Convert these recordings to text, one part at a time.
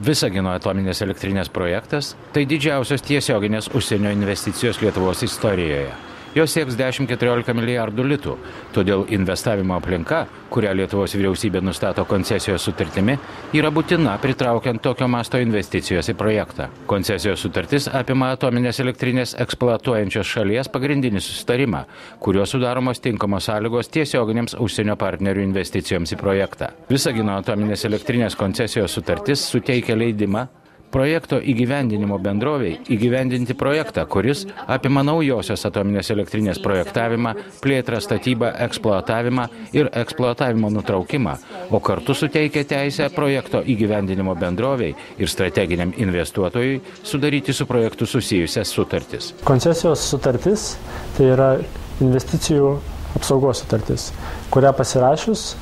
Visagino atominės elektrinės projektas – tai didžiausios tiesioginės užsienio investicijos Lietuvos istorijoje. Jos sieks 10–14 milijardų litų, todėl investavimo aplinka, kurią Lietuvos vyriausybė nustato koncesijos sutartimi, yra būtina pritraukiant tokio masto investicijos į projektą. Koncesijos sutartis apima atominės elektrinės eksploatuojančios šalies pagrindinį susitarimą, kuriuo sudaromos tinkamos sąlygos tiesioginėms užsienio partnerių investicijoms į projektą. Visagino atominės elektrinės koncesijos sutartis suteikia leidimą projekto įgyvendinimo bendrovei įgyvendinti projektą, kuris apima naujosios atominės elektrinės projektavimą, plėtrą, statybą, eksploatavimą ir eksploatavimo nutraukimą, o kartu suteikia teisę projekto įgyvendinimo bendrovei ir strateginiam investuotojui sudaryti su projektu susijusias sutartis. Koncesijos sutartis tai yra investicijų apsaugos sutartis, kurią pasirašius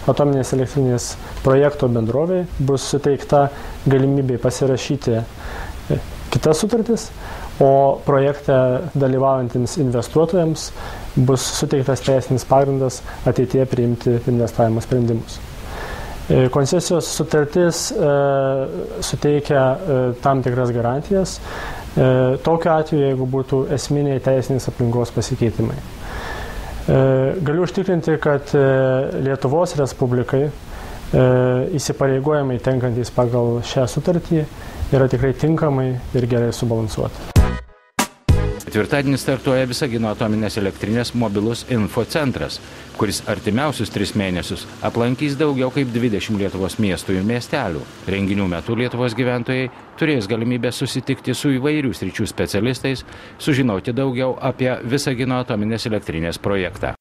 atominės elektrinės projekto bendrovei bus suteikta galimybė pasirašyti kitas sutartis, o projekte dalyvaujantiems investuotojams bus suteiktas teisinis pagrindas ateityje priimti investavimo sprendimus. Koncesijos sutartis suteikia tam tikras garantijas, tokiu atveju, jeigu būtų esminiai teisinės aplinkos pasikeitimai. Galiu užtikrinti, kad Lietuvos Respublikai įsipareigojimai tenkantys pagal šią sutartį yra tikrai tinkamai ir gerai subalansuoti. Ketvirtadienį startuoja Visagino atominės elektrinės mobilus infocentras, kuris artimiausius 3 mėnesius aplankys daugiau kaip 20 Lietuvos miestų ir miestelių. Renginių metu Lietuvos gyventojai turės galimybę susitikti su įvairių sričių specialistais, sužinoti daugiau apie Visagino atominės elektrinės projektą.